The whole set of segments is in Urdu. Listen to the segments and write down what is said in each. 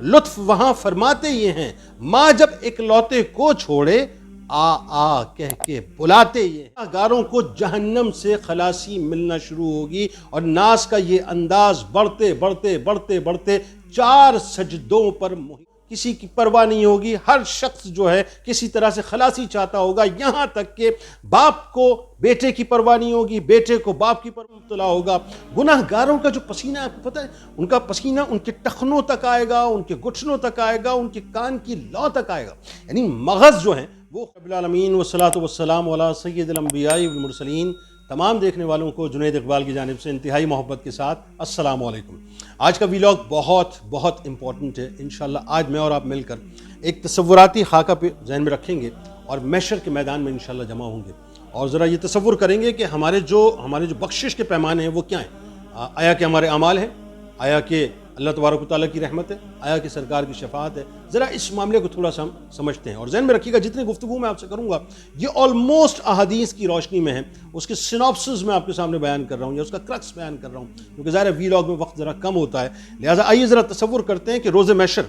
لطف وہاں فرماتے یہ ہیں، ماں جب اکلوتے کو چھوڑے آ آ کہہ کے بلاتے یہ ہیں۔ گناہگاروں کو جہنم سے خلاصی ملنا شروع ہوگی، اور ناز کا یہ انداز بڑھتے بڑھتے بڑھتے بڑھتے 4 سجدوں پر کسی کی پرواہ نہیں ہوگی، ہر شخص جو ہے کسی طرح سے خلاصی چاہتا ہوگا، یہاں تک کہ باپ کو بیٹے کی پرواہ نہیں ہوگی، بیٹے کو باپ کی پرواہ مبتلا ہوگا۔ گناہ گاروں کا جو پسینہ آپ کو پتہ ہے، ان کا پسینہ ان کے ٹخنوں تک آئے گا، ان کے گھٹنوں تک آئے گا، ان کے کان کی لو تک آئے گا، یعنی مغز جو ہیں وہ رب العالمین والصلاۃ والسلام علی سید الانبیاء والمرسلین۔ تمام دیکھنے والوں کو جنید اقبال کی جانب سے انتہائی محبت کے ساتھ السلام علیکم۔ آج کا ویلاگ بہت بہت امپورٹنٹ ہے۔ انشاءاللہ آج میں اور آپ مل کر ایک تصوراتی خاکہ پہ ذہن میں رکھیں گے اور محشر کے میدان میں انشاءاللہ جمع ہوں گے، اور ذرا یہ تصور کریں گے کہ ہمارے جو بخشش کے پیمانے ہیں وہ کیا ہیں۔ آیا کہ ہمارے اعمال ہیں، آیا کہ اللہ تبارک و تعالیٰ کی رحمت ہے، آیا کہ سرکار کی شفاعت ہے۔ ذرا اس معاملے کو تھوڑا سا ہم سمجھتے ہیں، اور ذہن میں رکھیے گا جتنی گفتگو میں آپ سے کروں گا یہ آلموسٹ احادیث کی روشنی میں ہے، اس کے سیناپسس میں آپ کے سامنے بیان کر رہا ہوں یا اس کا کرکس بیان کر رہا ہوں، کیونکہ ظاہر ہے ویلاگ میں وقت ذرا کم ہوتا ہے، لہٰذا آئیے ذرا تصور کرتے ہیں کہ روز محشر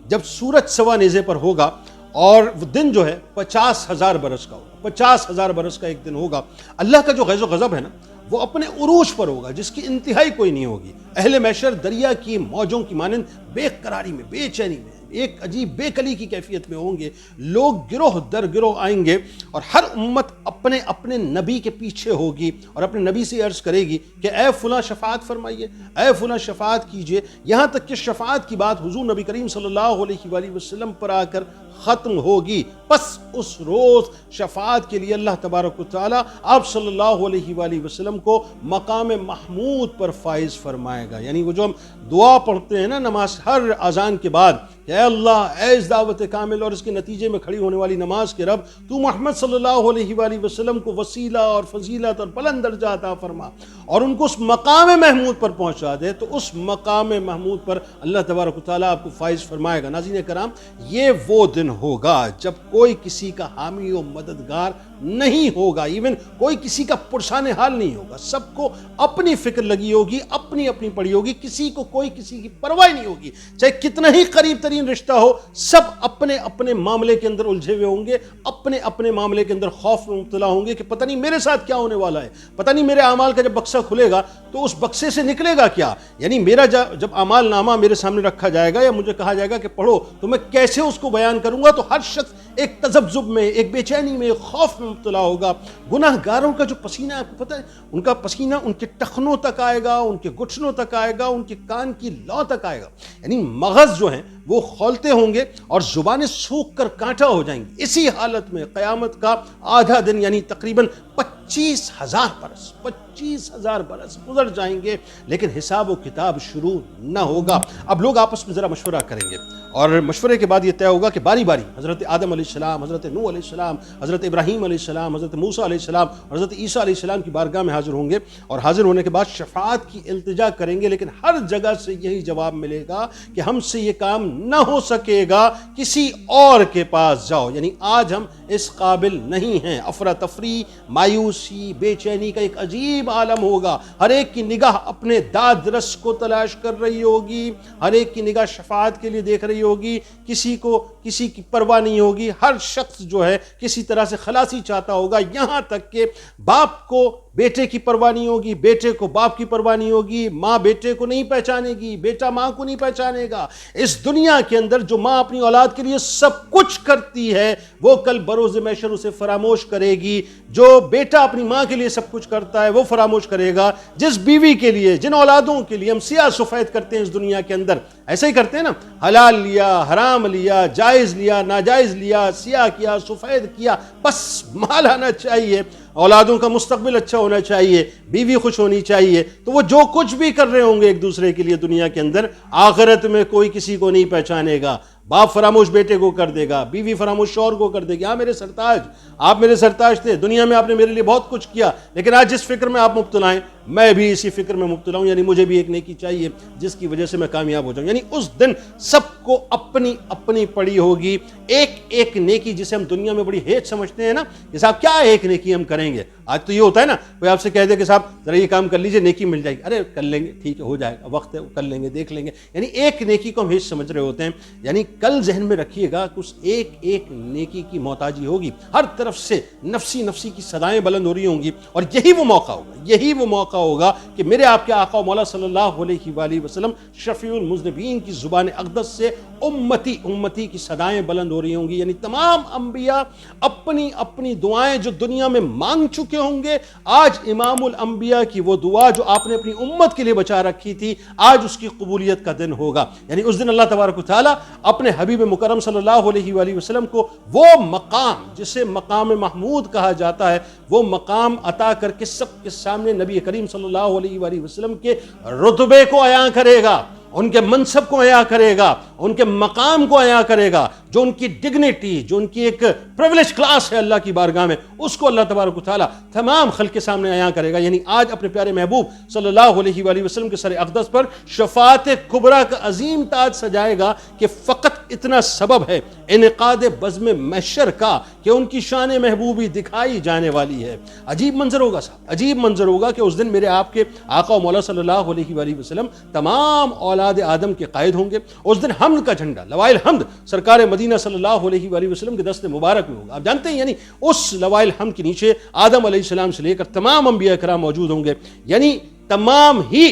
جب سورج سوا نیزے پر ہوگا اور وہ دن جو ہے 50,000 برس کا ہوگا، 50,000 برس کا ایک دن ہوگا۔ اللہ کا جو غیظ و غضب ہے نا وہ اپنے عروج پر ہوگا، جس کی انتہائی کوئی نہیں ہوگی۔ اہل محشر دریا کی موجوں کی مانند بے قراری میں، بے چینی میں، ایک عجیب بے کلی کی کیفیت میں ہوں گے۔ لوگ گروہ در گروہ آئیں گے اور ہر امت اپنے اپنے نبی کے پیچھے ہوگی اور اپنے نبی سے عرض کرے گی کہ اے فلاں شفاعت فرمائیے، اے فلاں شفاعت کیجئے، یہاں تک کہ شفاعت کی بات حضور نبی کریم صلی اللہ علیہ وآلہ وسلم پر آ کر ختم ہوگی۔ پس اس روز شفاعت کے لیے اللہ تبارک و تعالیٰ آپ صلی اللہ علیہ وآلہ وسلم کو مقام محمود پر فائز فرمائے گا۔ یعنی وہ جو ہم دعا پڑھتے ہیں نا نماز ہر اذان کے بعد کہ اے اللہ، اے اس دعوت کامل اور اس کے نتیجے میں کھڑی ہونے والی نماز کے رب، تو محمد صلی اللہ علیہ وآلہ وسلم کو وسیلہ اور فضیلت اور بلند درجہ عطا فرما اور ان کو اس مقام محمود پر پہنچا دے، تو اس مقام محمود پر اللہ تبارک و تعالیٰ آپ کو فائز فرمائے گا۔ ناظرین کرام، یہ وہ دن ہوگا جب کوئی کسی کا حامی و مددگار نہیں ہوگا، ایون کوئی کسی کا پرسان حال نہیں ہوگا، سب کو اپنی فکر لگی ہوگی، اپنی اپنی پڑی ہوگی، کسی کو کوئی کسی کی پرواہ نہیں ہوگی، چاہے کتنا ہی قریب ترین رشتہ ہو، سب اپنے اپنے معاملے کے اندر الجھے ہوئے ہوں گے، اپنے اپنے معاملے کے اندر خوف میں مبتلا ہوں گے کہ پتہ نہیں میرے ساتھ کیا ہونے والا ہے، پتہ نہیں میرے اعمال کا جب بکسہ کھلے گا تو اس بکسے سے نکلے گا کیا، یعنی میرا جب اعمال نامہ میرے سامنے رکھا جائے گا یا مجھے کہا جائے گا کہ پڑھو تو میں کیسے اس کو بیان کروں گا، تو ہر شخص ایک تذبذب میں، ایک بے چینی میں، ایک خوف میں مبتلا ہوگا۔ گناہ گاروں کا جو پسینہ آپ کو پتہ ہے، ان کا پسینہ ان کے ٹخنوں تک آئے گا، ان کے گھٹنوں تک آئے گا، ان کے کان کی لو تک آئے گا، یعنی مغز جو ہیں وہ کھولتے ہوں گے اور زبانیں سوکھ کر کانٹا ہو جائیں گی۔ اسی حالت میں قیامت کا آدھا دن یعنی تقریباً 25,000 برس گزر جائیں گے، لیکن حساب و کتاب شروع نہ ہوگا۔ اب لوگ آپس میں ذرا مشورہ کریں گے اور مشورے کے بعد یہ طے ہوگا کہ باری باری حضرت آدم علیہ السلام، حضرت نوح علیہ السلام، حضرت ابراہیم علیہ السلام، حضرت موسیٰ علیہ السلام اور حضرت عیسیٰ علیہ السلام کی بارگاہ میں حاضر ہوں گے، اور حاضر ہونے کے بعد شفاعت کی التجا کریں گے، لیکن ہر جگہ سے یہی جواب ملے گا کہ ہم سے یہ کام نہ ہو سکے گا، کسی اور کے پاس جاؤ، یعنی آج ہم اس قابل نہیں ہیں۔ افراتفری، مایوسی، بے چینی کا ایک عجیب عالم ہوگا، ہر ایک کی نگاہ اپنے داد رس کو تلاش کر رہی ہوگی، ہر ایک کی نگاہ شفاعت کے لیے دیکھ رہی ہوگی، کسی کو کسی کی پرواہ نہیں ہوگی، ہر شخص جو ہے کسی طرح سے خلاصی چاہتا ہوگا، یہاں تک کہ باپ کو بیٹے کی پرواہ نہیں ہوگی، بیٹے کو باپ کی پرواہ نہیں ہوگی، ماں بیٹے کو نہیں پہچانے گی، بیٹا ماں کو نہیں پہچانے گا۔ اس دنیا کے اندر جو ماں اپنی اولاد کے لیے سب کچھ کرتی ہے وہ کل بروز محشر اسے فراموش کرے گی، جو بیٹا اپنی ماں کے لیے سب کچھ کرتا ہے وہ فراموش کرے گا، جس بیوی کے لیے، جن اولادوں کے لیے ہم سیاہ سفید کرتے ہیں اس دنیا کے اندر، ایسے ہی کرتے ہیں نا، حلال لیا، حرام لیا، جائز لیا، ناجائز لیا، سیاہ کیا، سفید کیا، بس مال آنا چاہیے، اولادوں کا مستقبل اچھا ہونا چاہیے، بیوی خوش ہونی چاہیے، تو وہ جو کچھ بھی کر رہے ہوں گے ایک دوسرے کے لیے دنیا کے اندر، آخرت میں کوئی کسی کو نہیں پہچانے گا۔ باپ فراموش بیٹے کو کر دے گا، بیوی فراموش شوہر کو کر دے گی، ہاں میرے سرتاج، آپ میرے سرتاج تھے، دنیا میں آپ نے میرے لیے بہت کچھ کیا، لیکن آج جس فکر میں آپ مبتلا ہیں میں بھی اسی فکر میں مبتلا ہوں، یعنی مجھے بھی ایک نیکی چاہیے جس کی وجہ سے میں کامیاب ہو جاؤں۔ یعنی اس دن سب کو اپنی اپنی پڑی ہوگی ایک ایک نیکی، جسے ہم دنیا میں بڑی ہیچ سمجھتے ہیں نا کہ صاحب کیا ایک نیکی ہم کریں گے۔ آج تو یہ ہوتا ہے نا، کوئی آپ سے کہہ دے کہ صاحب ذرا یہ کام کر لیجئے نیکی مل جائے گی، ارے کر لیں گے، ٹھیک ہے ہو جائے گا، وقت ہے کر لیں گے دیکھ لیں گے، یعنی ایک نیکی کو ہم ہیچ سمجھ رہے ہوتے ہیں۔ یعنی کل ذہن میں رکھیے گا کہ اس ایک ایک نیکی کی محتاجی ہوگی، ہر طرف سے نفسی نفسی کی صدائیں بلند ہو رہی ہوں گی، اور یہی وہ موقع ہوگا کہ میرے آپ کے آقا و مولا صلی اللہ علیہ وآلہ وسلم شفیع المذنبین کی زبان اقدس سے امتی امتی کی صدائیں بلند ہو رہی ہوں گی۔ یعنی تمام انبیاء اپنی اپنی دعائیں جو دنیا میں مانگ چکے ہوں گے، آج امام الانبیاء کی وہ دعا جو آپ نے اپنی امت کے لیے بچا رکھی تھی، آج اس کی قبولیت کا دن ہوگا۔ یعنی اس دن اللہ تبارک و تعالیٰ اپنے حبیب مکرم صلی اللہ علیہ وآلہ وسلم کو وہ مقام جسے مقام محمود کہا جاتا ہے، وہ مقام عطا کر کے سب کے سامنے نبی کریم صلی اللہ علیہ وآلہ وسلم کے رتبے کو عیاں کرے گا، ان کے منصب کو عیاں کرے گا، ان کے مقام کو عیاں کرے گا، جو ان کی ڈگنیٹی، جو ان کی ایک پریویلیج کلاس ہے اللہ کی بارگاہ میں، اس کو اللہ تبارک و تعالیٰ تمام خلق کے سامنے عیاں کرے گا۔ یعنی آج اپنے پیارے محبوب صلی اللہ علیہ وآلہ وسلم کے سر اقدس پر شفاعت کبریٰ کا عظیم تاج سجائے گا کہ فقط اتنا سبب ہے انعقاد بزم محشر کا کہ ان کی شان محبوبی دکھائی جانے والی ہے۔ عجیب منظر ہوگا صاحب، عجیب منظر ہوگا کہ اس دن میرے آپ کے آقا و مولا صلی اللہ علیہ وآلہ وسلم تمام اولاد آدم کے قائد ہوں گے۔ اس دن حمد کا جھنڈا، لوائے الحمد، سرکار مدینہ صلی اللہ علیہ وآلہ وسلم کے دست مبارک میں ہوگا۔ آپ جانتے ہیں یعنی اس لوائے الحمد کے نیچے آدم علیہ السلام سے لے کر تمام انبیاء کرام موجود ہوں گے، یعنی تمام ہی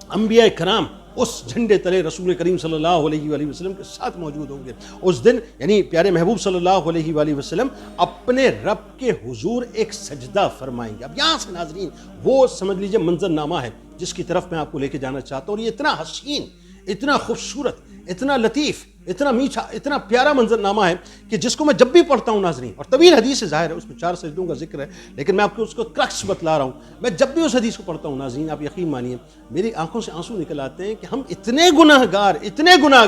انبیاء کرام اس جھنڈے تلے رسول کریم صلی اللہ علیہ وآلہ وسلم کے ساتھ موجود ہوں گے۔ اس دن یعنی پیارے محبوب صلی اللہ علیہ وآلہ وسلم اپنے رب کے حضور ایک سجدہ فرمائیں گے۔ اب یہاں سے ناظرین وہ سمجھ لیجئے منظر نامہ ہے جس کی طرف میں آپ کو لے کے جانا چاہتا ہوں، اور یہ اتنا حسین، اتنا خوبصورت، اتنا لطیف، اتنا میٹھا، اتنا پیارا منظر نامہ ہے کہ جس کو میں جب بھی پڑھتا ہوں ناظرین، اور طویل حدیث ہے ظاہر ہے، اس میں 4 سجدوں کا ذکر ہے، لیکن میں آپ کو اس کو کرکس بتلا رہا ہوں۔ میں جب بھی اس حدیث کو پڑھتا ہوں ناظرین، آپ یقین مانیے میری آنکھوں سے آنسو نکل آتے ہیں کہ ہم اتنے گناہ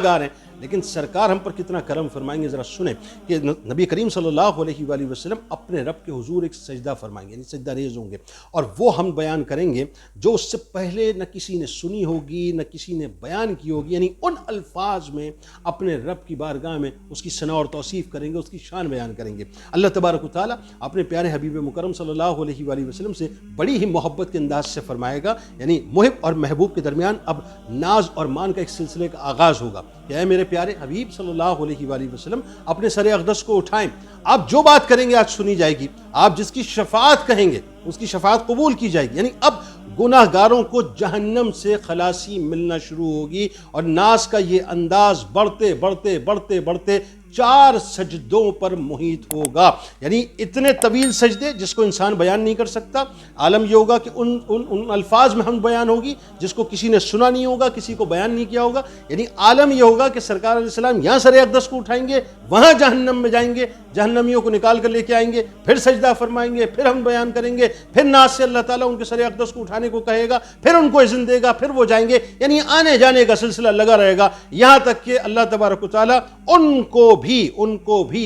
گار ہیں، لیکن سرکار ہم پر کتنا کرم فرمائیں گے۔ ذرا سنیں کہ نبی کریم صلی اللہ علیہ وآلہ وسلم اپنے رب کے حضور ایک سجدہ فرمائیں گے، یعنی سجدہ ریز ہوں گے، اور وہ ہم بیان کریں گے جو اس سے پہلے نہ کسی نے سنی ہوگی، نہ کسی نے بیان کی ہوگی، یعنی ان الفاظ میں اپنے رب کی بارگاہ میں اس کی ثنا اور توصیف کریں گے، اس کی شان بیان کریں گے۔ اللہ تبارک و تعالیٰ اپنے پیارے حبیب مکرم صلی اللہ علیہ وآلہ وسلم سے بڑی ہی محبت کے انداز سے فرمائے گا، یعنی محب اور محبوب کے درمیان اب ناز اور مان کا ایک سلسلے کا آغاز ہوگا کہ اے میرے پیارے حبیب صلی اللہ علیہ وآلہ وسلم اپنے سر اقدس کو اٹھائیں، آپ جو بات کریں گے آج سنی جائے گی، آپ جس کی شفاعت کہیں گے اس کی شفاعت قبول کی جائے گی۔ یعنی اب گناہ گاروں کو جہنم سے خلاصی ملنا شروع ہوگی، اور ناز کا یہ انداز بڑھتے بڑھتے بڑھتے بڑھتے 4 سجدوں پر محیط ہوگا۔ یعنی اتنے طویل سجدے جس کو انسان بیان نہیں کر سکتا۔ عالم یہ ہوگا کہ ان الفاظ میں ہم بیان ہوگی جس کو کسی نے سنا نہیں ہوگا، کسی کو بیان نہیں کیا ہوگا۔ یعنی عالم یہ ہوگا کہ سرکار علیہ السلام یہاں سر اقدس کو اٹھائیں گے، وہاں جہنم میں جائیں گے، جہنمیوں کو نکال کر لے کے آئیں گے، پھر سجدہ فرمائیں گے، پھر ہم بیان کریں گے، پھر ناز سے اللہ تعالیٰ ان کے سر اقدس کو اٹھانے کو کہے گا، پھر ان کو اذن دے گا، پھر وہ جائیں گے، یعنی آنے جانے کا سلسلہ لگا رہے گا، یہاں تک کہ اللہ تبارک و تعالیٰ ان کو بھی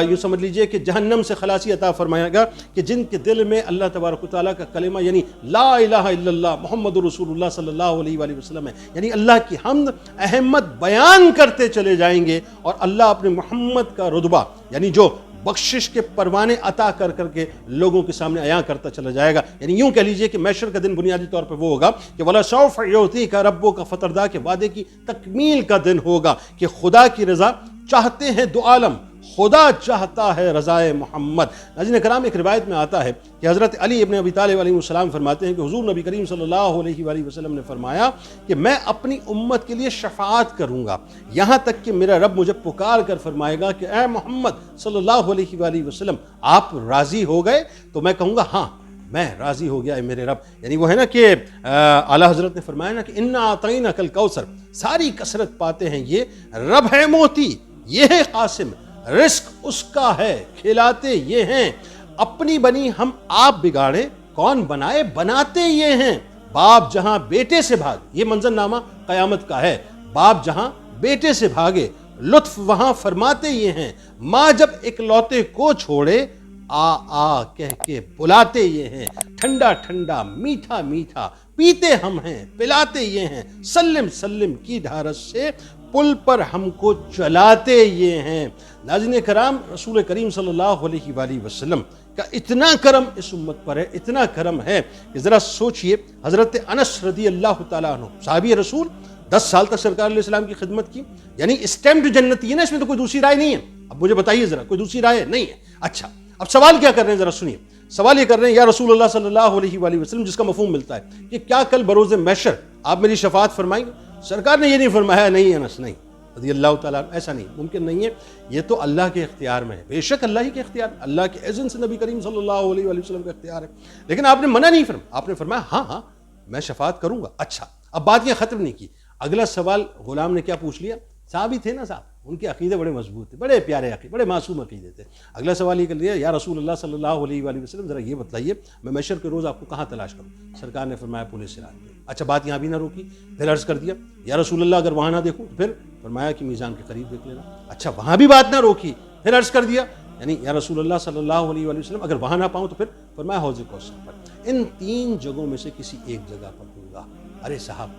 یوں سمجھ لیجئے کہ جہنم سے خلاصی عطا فرمائے گا کہ جن کے دل میں اللہ تبارک و تعالیٰ کا کلمہ یعنی لا الہ الا اللہ محمد رسول اللہ صلی اللہ علیہ وآلہ وسلم ہے، یعنی اللہ کی حمد احمد بیان کرتے چلے جائیں گے، اور اللہ اپنے محمد کا رتبہ یعنی جو بخشش کے پروانے عطا کر کر کے لوگوں کے سامنے عیاں کرتا چلا جائے گا۔ یعنی یوں کہہ لیجئے کہ محشر کا دن بنیادی طور پہ وہ ہوگا کہ وَلَسَوْفَ يُعْطِيكَ رَبُّكَ فَتَرْضَىٰ کے وعدے کی تکمیل کا دن ہوگا کہ خدا کی رضا چاہتے ہیں دو عالم، خدا چاہتا ہے رضائے محمد۔ ناظرین کرام، ایک روایت میں آتا ہے کہ حضرت علی ابن ابی طالب علیہ السلام فرماتے ہیں کہ حضور نبی کریم صلی اللہ علیہ وآلہ وسلم نے فرمایا کہ میں اپنی امت کے لیے شفاعت کروں گا، یہاں تک کہ میرا رب مجھے پکار کر فرمائے گا کہ اے محمد صلی اللہ علیہ وآلہ وسلم آپ راضی ہو گئے؟ تو میں کہوں گا ہاں میں راضی ہو گیا ہے میرے رب۔ یعنی وہ ہے نا کہ اعلیٰ حضرت نے فرمایا نا کہ انا اعطیناک الکوثر، ساری کثرت پاتے ہیں یہ، رب ہے موتی، یہ ہے قاسم، رزق اس کا ہے، کھلاتے یہ ہیں، اپنی بنی ہم آپ بگاڑے کون بنائے، بناتے یہ ہیں، باپ جہاں بیٹے سے بھاگ، یہ منظر نامہ قیامت کا ہے، باپ جہاں بیٹے سے بھاگے لطف وہاں فرماتے یہ ہیں، ماں جب اکلوتے کو چھوڑے آ آ کہہ کے بلاتے یہ ہیں، ٹھنڈا ٹھنڈا میٹھا میٹھا پیتے ہم ہیں، پلاتے یہ ہیں، سلم سلم کی ڈھارس سے پل پر ہم کو چلاتے یہ ہیں۔ ناظرین کرام، رسول کریم صلی اللہ علیہ وآلہ وسلم کا اتنا کرم اس امت پر ہے، اتنا کرم ہے کہ ذرا سوچئے، حضرت انس رضی اللہ تعالیٰ عنہ صحابی رسول، 10 سال تک سرکار علیہ السلام کی خدمت کی، یعنی اسٹیمپڈ جنتی ہے نا، اس میں تو کوئی دوسری رائے نہیں ہے۔ اب مجھے بتائیے ذرا، کوئی دوسری رائے نہیں ہے؟ اچھا، اب سوال کیا کر رہے ہیں ذرا سنیے، سوال یہ کر رہے ہیں، یا رسول اللہ صلی اللہ علیہ وآلہ وسلم، جس کا مفہوم ملتا ہے کہ کیا کل بروز محشر آپ میری شفاعت فرمائیں گے؟ سرکار نے یہ نہیں فرمایا، نہیں انس نہیں رضی اللہ تعالیٰ عنہ، ایسا نہیں، ممکن نہیں ہے، یہ تو اللہ کے اختیار میں ہے، بے شک اللہ ہی کے اختیار، اللہ کے اذن سے نبی کریم صلی اللہ علیہ وآلہ وسلم کا اختیار ہے، لیکن آپ نے منع نہیں فرمایا، آپ نے فرمایا ہاں ہاں میں شفاعت کروں گا۔ اچھا، اب بات یہ ختم نہیں کی، اگلا سوال غلام نے کیا پوچھ لیا؟ صحابی تھے نا صاحب، ان کے عقیدے بڑے مضبوط تھے، بڑے پیارے عقیدے، بڑے معصوم عقیدے تھے۔ اگلا سوال یہ کر لیا، یا رسول اللہ صلی اللہ علیہ وآلہ وسلم ذرا یہ بتلائیے میں محشر کے روز آپ کو کہاں تلاش کروں؟ سرکار نے فرمایا پل صراط پہ۔ اچھا، بات یہاں بھی نہ روکی، پھر عرض کر دیا، یا رسول اللہ اگر وہاں نہ دیکھوں تو پھر فرمایا کہ میزان کے قریب دیکھ لینا۔ اچھا، وہاں بھی بات نہ روکی، پھر عرض کر دیا، یعنی یا رسول اللہ صلی اللہ علیہ وآلہ وسلم اگر وہاں نہ پاؤں تو پھر فرمایا حوض کوثر پر۔ ان 3 جگہوں میں سے کسی ایک جگہ پر ہوں گا۔ ارے صاحب،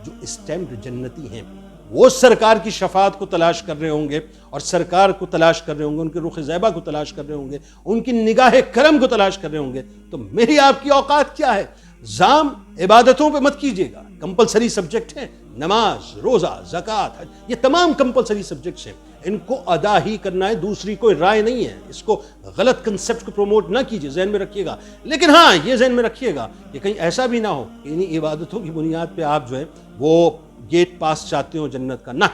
جو اسٹیمپڈ جنتی ہیں وہ سرکار کی شفاعت کو تلاش کر رہے ہوں گے، اور سرکار کو تلاش کر رہے ہوں گے، ان کے رخ زیبا کو تلاش کر رہے ہوں گے، ان کی نگاہ کرم کو تلاش کر رہے ہوں گے، تو میری آپ کی اوقات کیا ہے؟ زام عبادتوں پہ مت کیجیے گا، کمپلسری سبجیکٹ ہیں، نماز، روزہ، زکوٰۃ، حج، یہ تمام کمپلسری سبجیکٹس ہیں، ان کو ادا ہی کرنا ہے، دوسری کوئی رائے نہیں ہے۔ اس کو غلط کنسپٹ کو پروموٹ نہ کیجیے، ذہن میں رکھیے گا، لیکن ہاں یہ ذہن میں رکھیے گا کہ کہیں ایسا بھی نہ ہو کہ انہیں عبادتوں کی بنیاد پہ آپ جو ہے وہ گیٹ پاس چاہتے ہو جنت کا۔ نہ،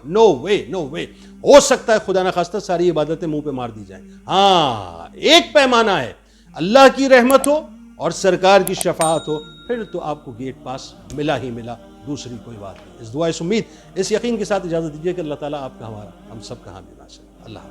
نو وے، نو وے۔ ہو سکتا ہے خدا نخواستہ ساری عبادتیں منہ پہ مار دی جائیں، ہاں ایک پیمانہ ہے، اللہ کی رحمت ہو اور سرکار کی شفاعت ہو، پھر تو آپ کو گیٹ پاس ملا ہی ملا، دوسری کوئی بات نہیں۔ اس دعا، اس امید، اس یقین کے ساتھ اجازت دیجیے کہ اللہ تعالیٰ آپ کا، ہمارا، ہم سب کا حامی ناصر۔ اللہ